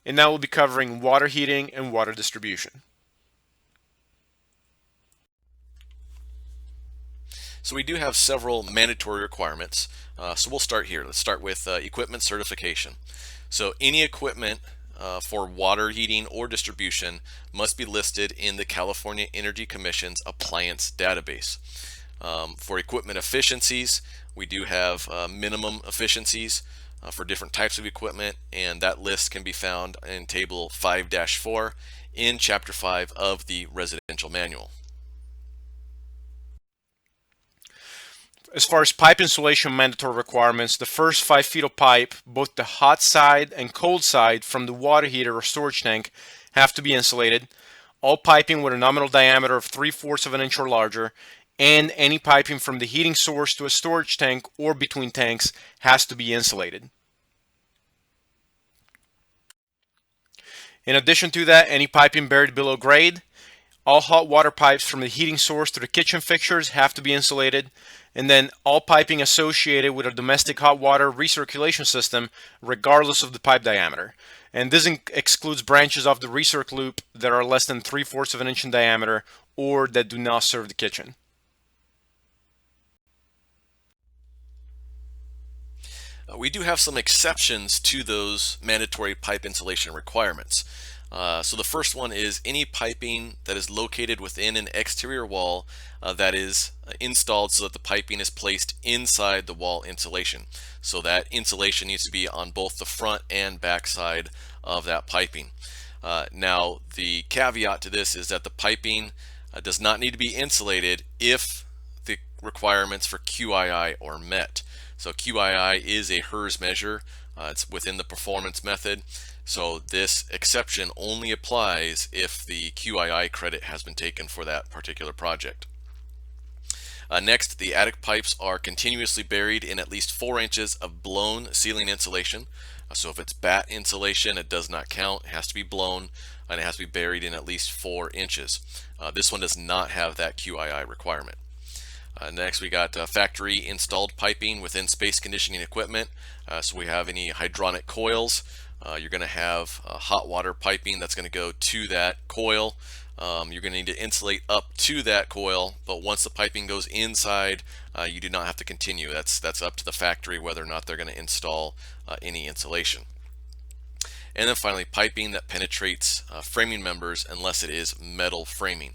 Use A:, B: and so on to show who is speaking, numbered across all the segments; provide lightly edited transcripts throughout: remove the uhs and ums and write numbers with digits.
A: and now we'll be covering water heating and water distribution.
B: So we do have several mandatory requirements. So we'll start here. Let's start with equipment certification. So any equipment for water heating or distribution must be listed in the California Energy Commission's appliance database. For equipment efficiencies, we do have minimum efficiencies for different types of equipment, and that list can be found in Table 5-4 in Chapter 5 of the Residential Manual.
A: As far as pipe insulation mandatory requirements, the first 5 feet of pipe, both the hot side and cold side from the water heater or storage tank, have to be insulated. All piping with a nominal diameter of 3/4 of an inch or larger, and any piping from the heating source to a storage tank or between tanks has to be insulated. In addition to that, any piping buried below grade, all hot water pipes from the heating source to the kitchen fixtures have to be insulated, and then all piping associated with a domestic hot water recirculation system, regardless of the pipe diameter. And this excludes branches of the recirc loop that are less than 3/4 of an inch in diameter or that do not serve the kitchen.
B: We do have some exceptions to those mandatory pipe insulation requirements. So the first one is any piping that is located within an exterior wall that is installed so that the piping is placed inside the wall insulation. So that insulation needs to be on both the front and back side of that piping. Now the caveat to this is that the piping does not need to be insulated if the requirements for QII are met. So QII is a HERS measure. It's within the performance method. So this exception only applies if the QII credit has been taken for that particular project. Next, the attic pipes are continuously buried in at least 4 inches of blown ceiling insulation. So if it's batt insulation, it does not count. It has to be blown, and it has to be buried in at least 4 inches. This one does not have that QII requirement. Next, we got factory installed piping within space conditioning equipment. So we have any hydronic coils. You're going to have hot water piping that's going to go to that coil. You're going to need to insulate up to that coil, but once the piping goes inside, you do not have to continue. That's up to the factory whether or not they're going to install any insulation. And then finally, piping that penetrates framing members unless it is metal framing.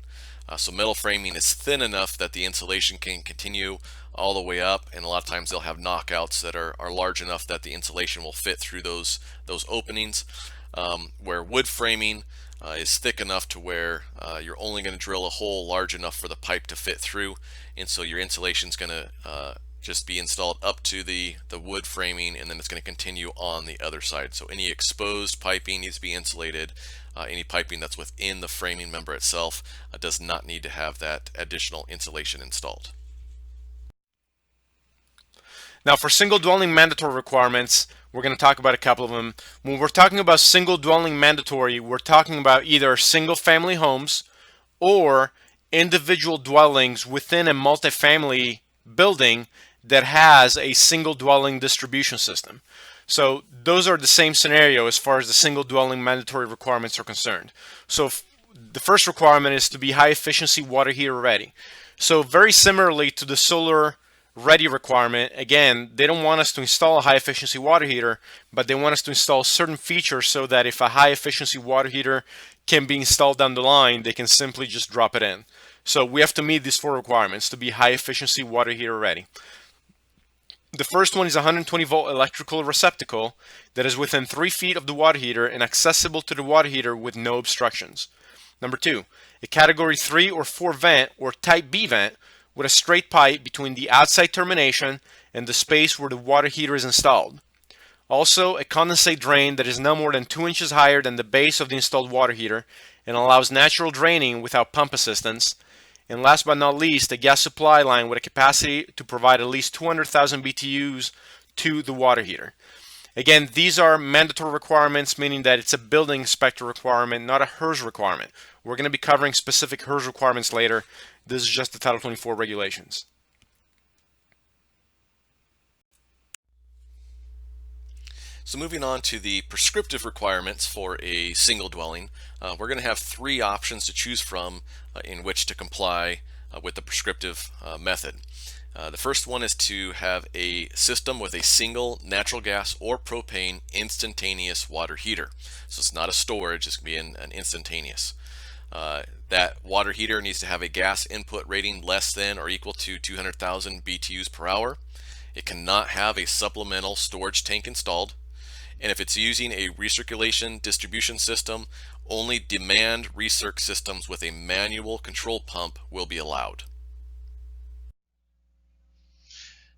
B: So metal framing is thin enough that the insulation can continue all the way up, and a lot of times they'll have knockouts that are large enough that the insulation will fit through those openings. Where wood framing is thick enough to where you're only going to drill a hole large enough for the pipe to fit through, and so your insulation is going to just be installed up to the wood framing, and then it's going to continue on the other side. So any exposed piping needs to be insulated. Any piping that's within the framing member itself does not need to have that additional insulation installed.
A: Now for single dwelling mandatory requirements, we're going to talk about a couple of them. When we're talking about single dwelling mandatory, we're talking about either single family homes or individual dwellings within a multifamily building that has a single dwelling distribution system. So those are the same scenario as far as the single dwelling mandatory requirements are concerned. So the first requirement is to be high efficiency water heater ready. So very similarly to the solar ready requirement, again, they don't want us to install a high efficiency water heater, but they want us to install certain features so that if a high efficiency water heater can be installed down the line, they can simply just drop it in. So we have to meet these 4 requirements to be high efficiency water heater ready. The first one is a 120 volt electrical receptacle that is within 3 feet of the water heater and accessible to the water heater with no obstructions. Number 2, a category 3 or 4 vent or type B vent with a straight pipe between the outside termination and the space where the water heater is installed. Also, a condensate drain that is no more than 2 inches higher than the base of the installed water heater and allows natural draining without pump assistance. And last but not least, a gas supply line with a capacity to provide at least 200,000 BTUs to the water heater. Again, these are mandatory requirements, meaning that it's a building inspector requirement, not a HERS requirement. We're going to be covering specific HERS requirements later. This is just the Title 24 regulations.
B: So moving on to the prescriptive requirements for a single dwelling, we're going to have three options to choose from in which to comply with the prescriptive method. The first one is to have a system with a single natural gas or propane instantaneous water heater. So it's not a storage, it's going to be an instantaneous. That water heater needs to have a gas input rating less than or equal to 200,000 BTUs per hour. It cannot have a supplemental storage tank installed. And if it's using a recirculation distribution system, only demand recirc systems with a manual control pump will be allowed.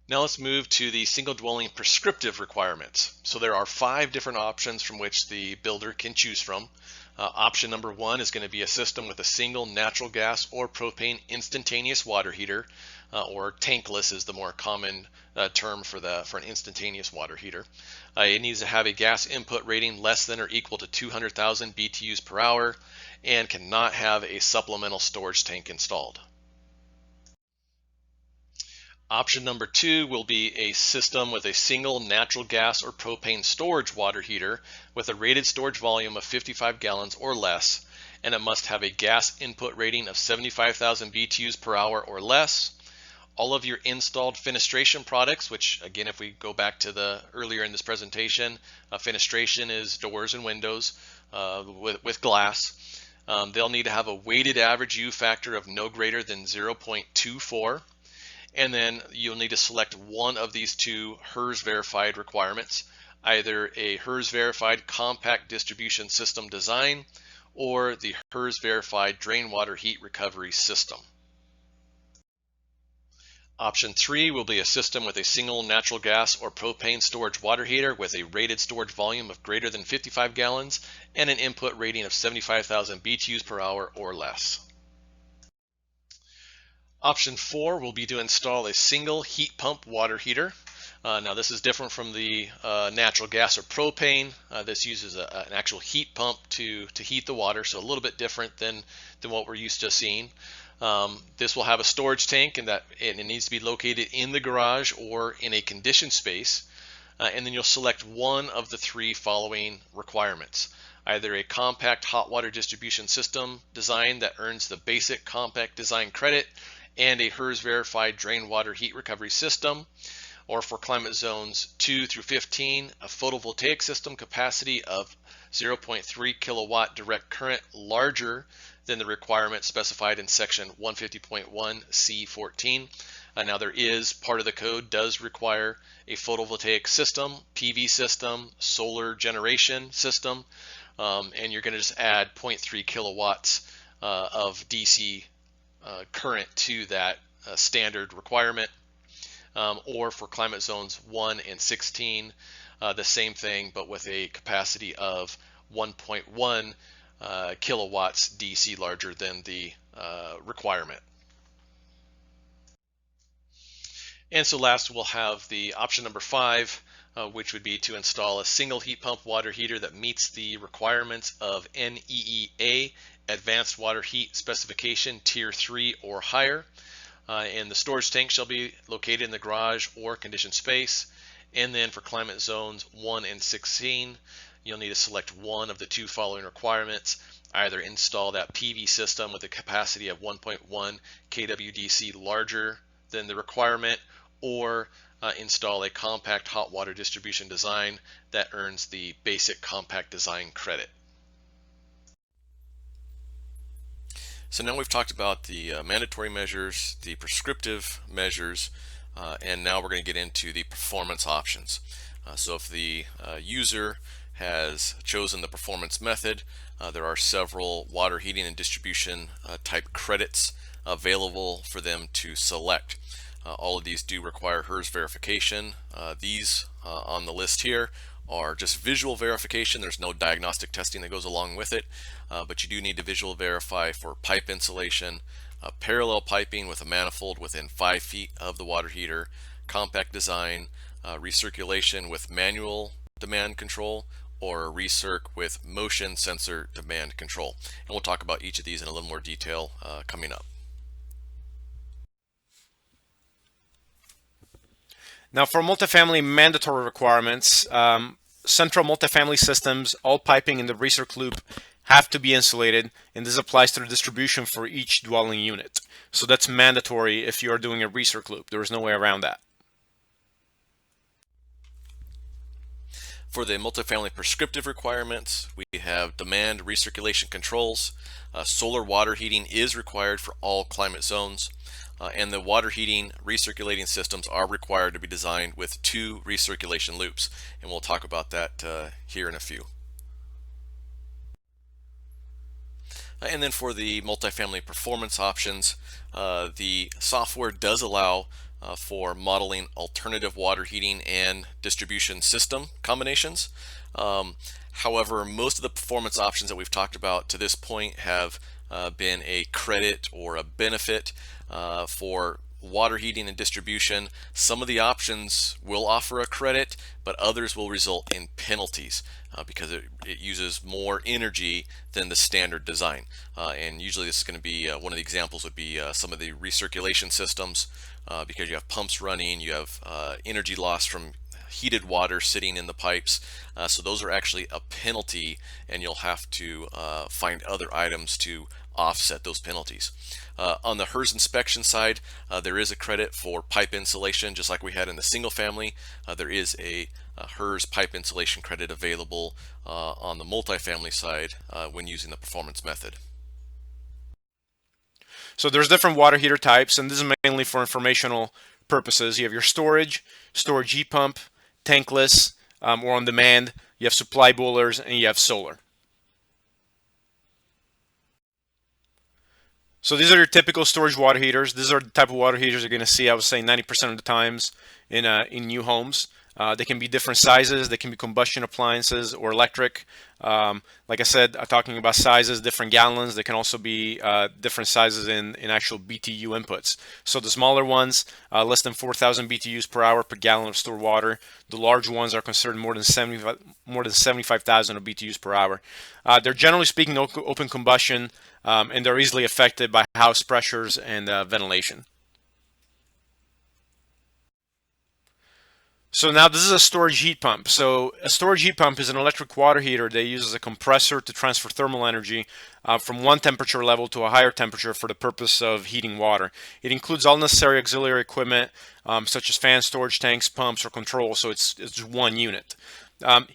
B: Now let's move to the single dwelling prescriptive requirements. So there are 5 different options from which the builder can choose from. Option number 1 is going to be a system with a single natural gas or propane instantaneous water heater, or tankless is the more common term for an instantaneous water heater. It needs to have a gas input rating less than or equal to 200,000 BTUs per hour and cannot have a supplemental storage tank installed. Option number 2 will be a system with a single natural gas or propane storage water heater with a rated storage volume of 55 gallons or less, and it must have a gas input rating of 75,000 BTUs per hour or less. All of your installed fenestration products, which again, if we go back to the earlier in this presentation, fenestration is doors and windows with glass. They'll need to have a weighted average U factor of no greater than 0.24. And then you'll need to select one of these two HERS verified requirements, either a HERS verified compact distribution system design or the HERS verified drain water heat recovery system. Option 3 will be a system with a single natural gas or propane storage water heater with a rated storage volume of greater than 55 gallons and an input rating of 75,000 BTUs per hour or less. Option 4 will be to install a single heat pump water heater. Now this is different from the natural gas or propane. This uses an actual heat pump to heat the water, so a little bit different than what we're used to seeing. This will have a storage tank, and it needs to be located in the garage or in a conditioned space. And then you'll select one of the 3 following requirements. Either a compact hot water distribution system design that earns the basic compact design credit and a HERS verified drain water heat recovery system, or for climate zones 2 through 15, a photovoltaic system capacity of 0.3 kilowatt direct current larger than the requirement specified in section 150.1 C14. Now there is part of the code does require a photovoltaic system, PV system, solar generation system, and you're going to just add 0.3 kilowatts of DC current to that standard requirement. Or for climate zones 1 and 16, the same thing, but with a capacity of 1.1 kilowatts DC larger than the requirement. And so last we'll have the option number 5, which would be to install a single heat pump water heater that meets the requirements of NEEA Advanced Water Heat Specification Tier 3 or higher. And the storage tank shall be located in the garage or conditioned space. And then for climate zones 1 and 16, you'll need to select one of the 2 following requirements. Either install that PV system with a capacity of 1.1 kWdc larger than the requirement, or install a compact hot water distribution design that earns the basic compact design credit. So now we've talked about the mandatory measures, the prescriptive measures, and now we're going to get into the performance options. So if the user has chosen the performance method, there are several water heating and distribution type credits available for them to select. All of these do require HERS verification. These on the list here are just visual verification. There's no diagnostic testing that goes along with it, but you do need to visual verify for pipe insulation, parallel piping with a manifold within 5 feet of the water heater, compact design, recirculation with manual demand control, or a recirc with motion sensor demand control. And we'll talk about each of these in a little more detail coming up.
A: Now for multifamily mandatory requirements, central multifamily systems, all piping in the recirc loop have to be insulated, and this applies to the distribution for each dwelling unit. So that's mandatory if you're doing a recirc loop. There is no way around that.
B: For the multifamily prescriptive requirements, we have demand recirculation controls. Solar water heating is required for all climate zones, and the water heating recirculating systems are required to be designed with 2 recirculation loops, and we'll talk about that here in a few. And then for the multifamily performance options, the software does allow for modeling alternative water heating and distribution system combinations. However, most of the performance options that we've talked about to this point have been a credit or a benefit for water heating and distribution. Some of the options will offer a credit, but others will result in penalties because it uses more energy than the standard design. And usually this is going to be, one of the examples would be some of the recirculation systems, because you have pumps running, you have energy loss from heated water sitting in the pipes. So those are actually a penalty, and you'll have to find other items to offset those penalties. On the HERS inspection side, there is a credit for pipe insulation, just like we had in the single family. There is a HERS pipe insulation credit available on the multifamily side when using the performance method.
A: So there's different water heater types, and this is mainly for informational purposes. You have your storage heat pump, tankless, or on demand. You have supply boilers, and you have solar. So these are your typical storage water heaters. These are the type of water heaters you're going to see, I would say, 90% of the times in new homes. They can be different sizes. They can be combustion appliances or electric. Like I said, talking about sizes, different gallons. They can also be different sizes in actual BTU inputs. So the smaller ones, less than 4,000 BTUs per hour per gallon of stored water. The large ones are considered more than 75,000 of BTUs per hour. They're generally speaking open combustion, and they're easily affected by house pressures and ventilation. So now this is a storage heat pump. So a storage heat pump is an electric water heater that uses a compressor to transfer thermal energy from one temperature level to a higher temperature for the purpose of heating water. It includes all necessary auxiliary equipment such as fans, storage tanks, pumps, or controls. So it's one unit.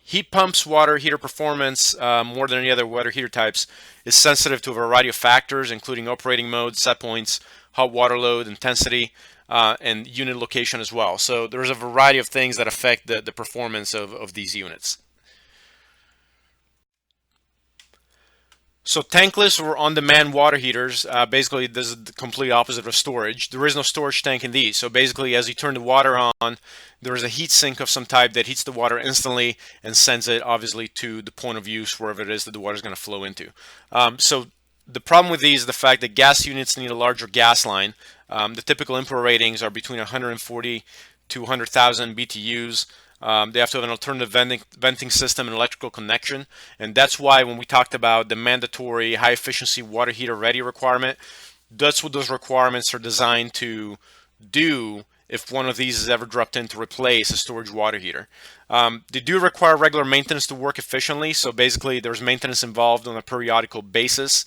A: Heat pumps water heater performance, more than any other water heater types, is sensitive to a variety of factors, including operating mode, set points, hot water load, intensity, and unit location as well. So there's a variety of things that affect the performance of these units. So tankless or on-demand water heaters, basically this is the complete opposite of storage. There is no storage tank in these. So basically as you turn the water on, there is a heat sink of some type that heats the water instantly and sends it obviously to the point of use wherever it is that the water is going to flow into. So the problem with these is the fact that gas units need a larger gas line. The typical input ratings are between 140 to 100,000 BTUs. They have to have an alternative venting system and electrical connection, and that's why when we talked about the mandatory high efficiency water heater ready requirement, that's what those requirements are designed to do if one of these is ever dropped in to replace a storage water heater. They do require regular maintenance to work efficiently, so basically there's maintenance involved on a periodical basis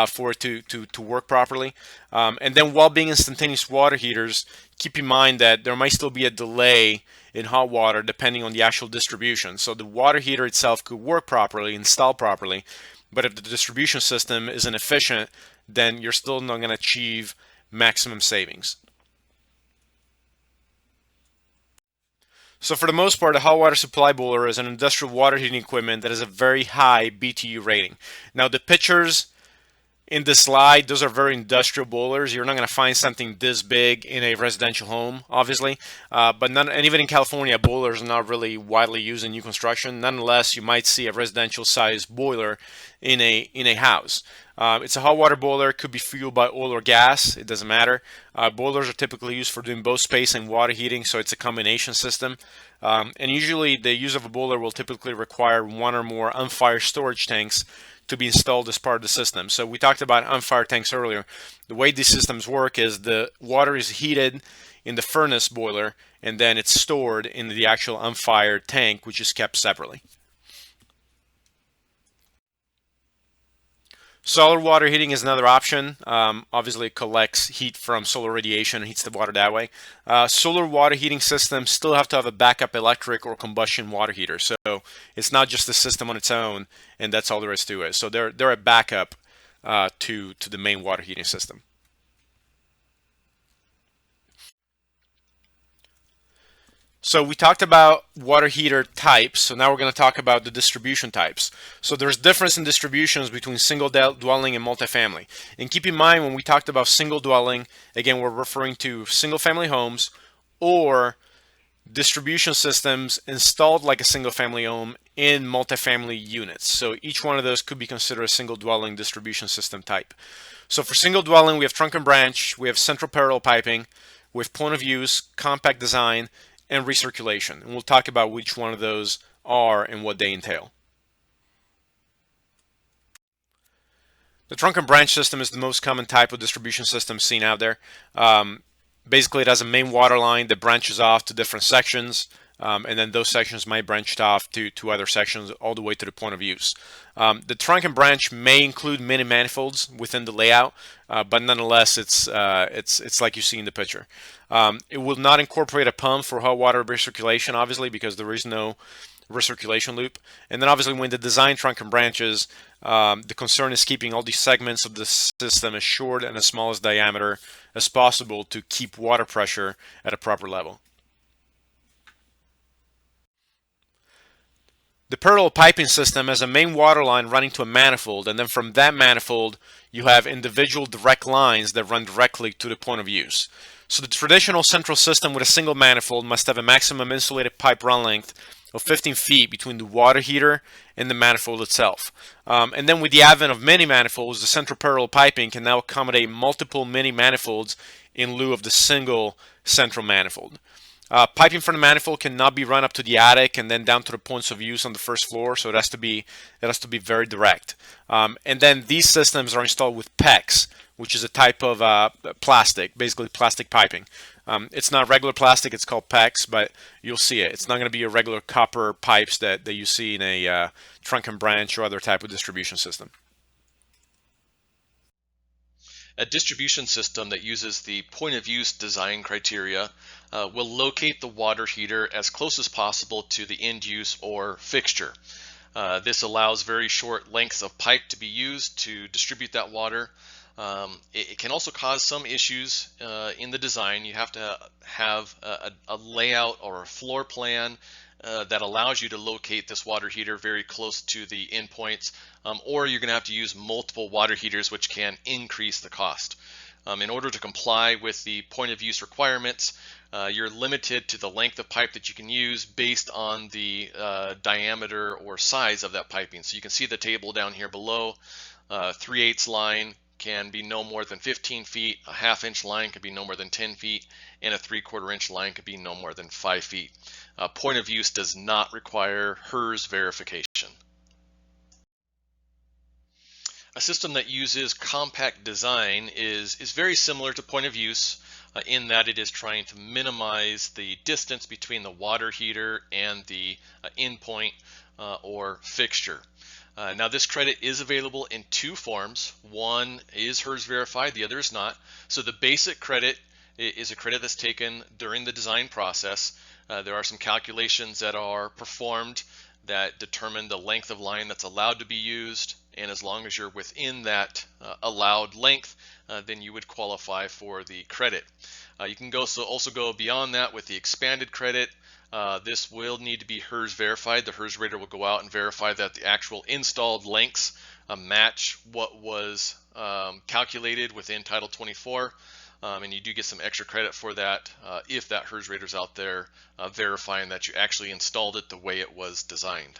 A: for it to work properly. And then while being instantaneous water heaters, keep in mind that there might still be a delay in hot water depending on the actual distribution. So the water heater itself could work properly, install properly, but if the distribution system is inefficient, then you're still not going to achieve maximum savings. So for the most part, a hot water supply boiler is an industrial water heating equipment that has a very high BTU rating. Now the pictures in this slide, those are very industrial boilers. You're not going to find something this big in a residential home, obviously. And even in California, boilers are not really widely used in new construction. Nonetheless, you might see a residential sized boiler in a house. It's a hot water boiler. It could be fueled by oil or gas. It doesn't matter. Boilers are typically used for doing both space and water heating, so it's a combination system. And usually the use of a boiler will typically require one or more unfired storage tanks to be installed as part of the system. So we talked about unfired tanks earlier. The way these systems work is the water is heated in the furnace boiler, and then it's stored in the actual unfired tank, which is kept separately. Solar water heating is another option. Obviously, it collects heat from solar radiation and heats the water that way. Solar water heating systems still have to have a backup electric or combustion water heater. So it's not just the system on its own, and that's all there is to it. So they're a backup to the main water heating system. So we talked about water heater types, so now we're going to talk about the distribution types. So there's difference in distributions between single dwelling and multifamily. And keep in mind, when we talked about single dwelling, again, we're referring to single family homes or distribution systems installed like a single family home in multifamily units. So each one of those could be considered a single dwelling distribution system type. So for single dwelling, we have trunk and branch, we have central parallel piping, we have point of use, compact design, and recirculation. And we'll talk about which one of those are and what they entail. The trunk and branch system is the most common type of distribution system seen out there. Basically, it has a main water line that branches off to different sections, and then those sections might branch off to other sections all the way to the point of use. The trunk and branch may include mini manifolds within the layout, but nonetheless, it's like you see in the picture. It will not incorporate a pump for hot water recirculation, obviously, because there is no recirculation loop. And then obviously when the design trunk and branches, the concern is keeping all these segments of the system as short and as small as diameter as possible to keep water pressure at a proper level. The parallel piping system has a main water line running to a manifold, and then from that manifold you have individual direct lines that run directly to the point of use. So the traditional central system with a single manifold must have a maximum insulated pipe run length of 15 feet between the water heater and the manifold itself. And then with the advent of mini manifolds, the central parallel piping can now accommodate multiple mini manifolds in lieu of the single central manifold. Piping from the manifold cannot be run up to the attic and then down to the points of use on the first floor, so it has to be very direct. And then these systems are installed with PEX, which is a type of plastic, basically plastic piping. It's not regular plastic, it's called PEX, but you'll see it. It's not going to be a regular copper pipes that you see in a trunk and branch or other type of distribution system.
B: A distribution system that uses the point of use design criteria will locate the water heater as close as possible to the end use or fixture. This allows very short lengths of pipe to be used to distribute that water. It can also cause some issues in the design. You have to have a layout or a floor plan that allows you to locate this water heater very close to the endpoints, or you're going to have to use multiple water heaters, which can increase the cost. In order to comply with the point of use requirements, you're limited to the length of pipe that you can use based on the diameter or size of that piping. So you can see the table down here below. 3/8 line can be no more than 15 feet, a 1/2 inch line could be no more than 10 feet, and a 3/4 inch line could be no more than 5 feet. Point of use does not require HERS verification. A system that uses compact design is very similar to point of use in that it is trying to minimize the distance between the water heater and the endpoint or fixture. Now this credit is available in two forms. One is HERS verified, the other is not. So the basic credit is a credit that's taken during the design process. There are some calculations that are performed that determine the length of line that's allowed to be used, and as long as you're within that allowed length, then you would qualify for the credit. You can also go beyond that with the expanded credit. This will need to be HERS verified. The HERS rater will go out and verify that the actual installed lengths match what was calculated within Title 24. And you do get some extra credit for that if that HERS rater is out there verifying that you actually installed it the way it was designed.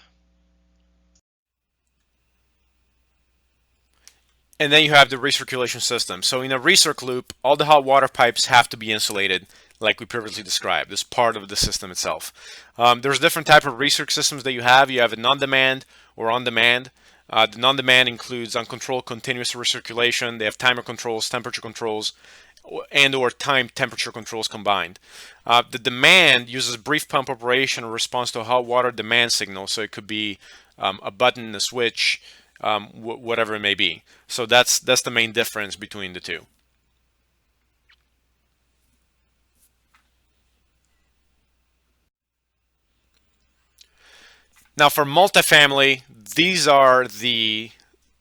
A: And then you have the recirculation system. So in a recirc loop, all the hot water pipes have to be insulated, like we previously described, as part of the system itself. There's different type of recirc systems that you have. You have a non-demand or on-demand. The non-demand includes uncontrolled continuous recirculation. They have timer controls, temperature controls, and or time temperature controls combined. The demand uses brief pump operation in response to a hot water demand signal. So it could be a button, a switch, whatever it may be. So that's the main difference between the two. Now for multifamily, these are the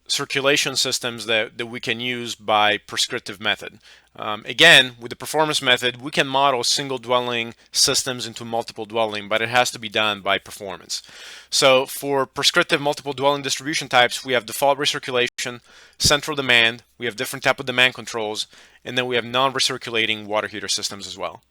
A: circulation systems that we can use by prescriptive method. Again, with the performance method, we can model single dwelling systems into multiple dwelling, but it has to be done by performance. So for prescriptive multiple dwelling distribution types, we have default recirculation, central demand, we have different type of demand controls, and then we have non-recirculating water heater systems as well.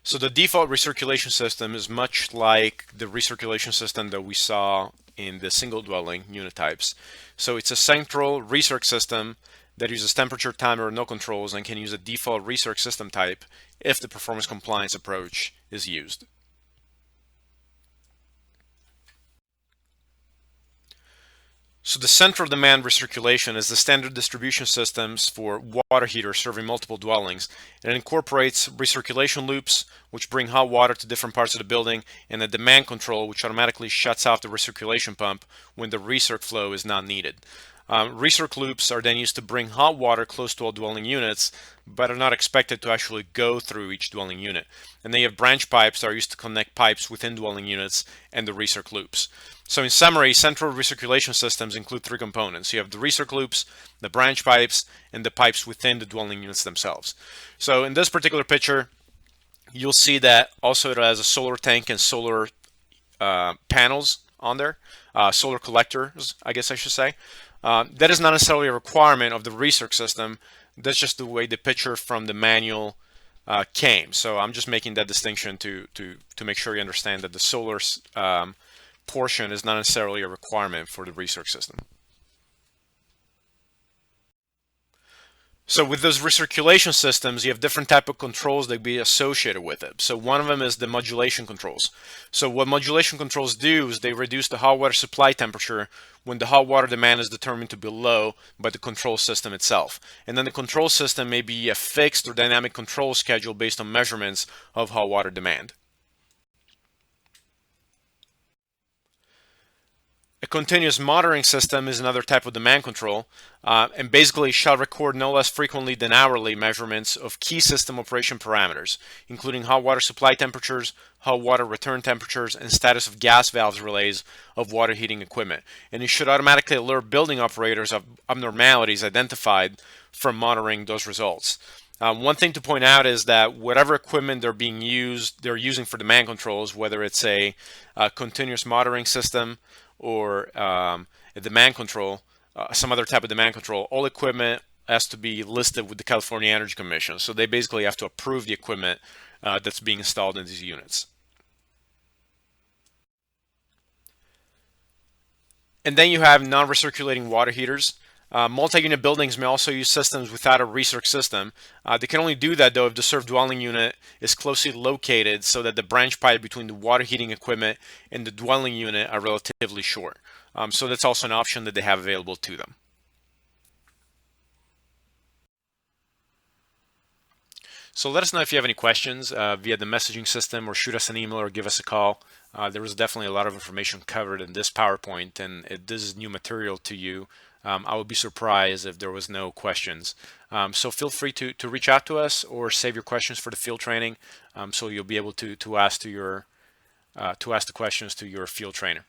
A: So the default recirculation system is much like the recirculation system that we saw in the single dwelling unit types. So it's a central recirc system that uses temperature, timer, no controls, and can use a default recirc system type if the performance compliance approach is used. So the central demand recirculation is the standard distribution systems for water heaters serving multiple dwellings. It incorporates recirculation loops, which bring hot water to different parts of the building, and a demand control, which automatically shuts off the recirculation pump when the recirc flow is not needed. Recirc loops are then used to bring hot water close to all dwelling units, but are not expected to actually go through each dwelling unit. And then you have branch pipes that are used to connect pipes within dwelling units and the recirc loops. So in summary, central recirculation systems include three components. You have the recirc loops, the branch pipes, and the pipes within the dwelling units themselves. So in this particular picture, you'll see that also it has a solar tank and solar panels on there, solar collectors, I guess I should say. That is not necessarily a requirement of the recirc system. That's just the way the picture from the manual came. So I'm just making that distinction to make sure you understand that the solar portion is not necessarily a requirement for the recirc system. So with those recirculation systems, you have different type of controls that be associated with it. So one of them is the modulation controls. So what modulation controls do is they reduce the hot water supply temperature when the hot water demand is determined to be low by the control system itself. And then the control system may be a fixed or dynamic control schedule based on measurements of hot water demand. A continuous monitoring system is another type of demand control, and basically shall record no less frequently than hourly measurements of key system operation parameters, including hot water supply temperatures, hot water return temperatures, and status of gas valves relays of water heating equipment. And it should automatically alert building operators of abnormalities identified from monitoring those results. One thing to point out is that whatever equipment they're using for demand controls, whether it's a continuous monitoring system or a demand control, some other type of demand control, all equipment has to be listed with the California Energy Commission. So they basically have to approve the equipment that's being installed in these units. And then you have non-recirculating water heaters. Multi-unit buildings may also use systems without a recirc system. They can only do that though if the served dwelling unit is closely located so that the branch pipe between the water heating equipment and the dwelling unit are relatively short. So that's also an option that they have available to them. So let us know if you have any questions via the messaging system, or shoot us an email or give us a call. There was definitely a lot of information covered in this PowerPoint, and this is new material to you. I would be surprised if there was no questions. So feel free to reach out to us or save your questions for the field training, so you'll be able to ask the questions to your field trainer.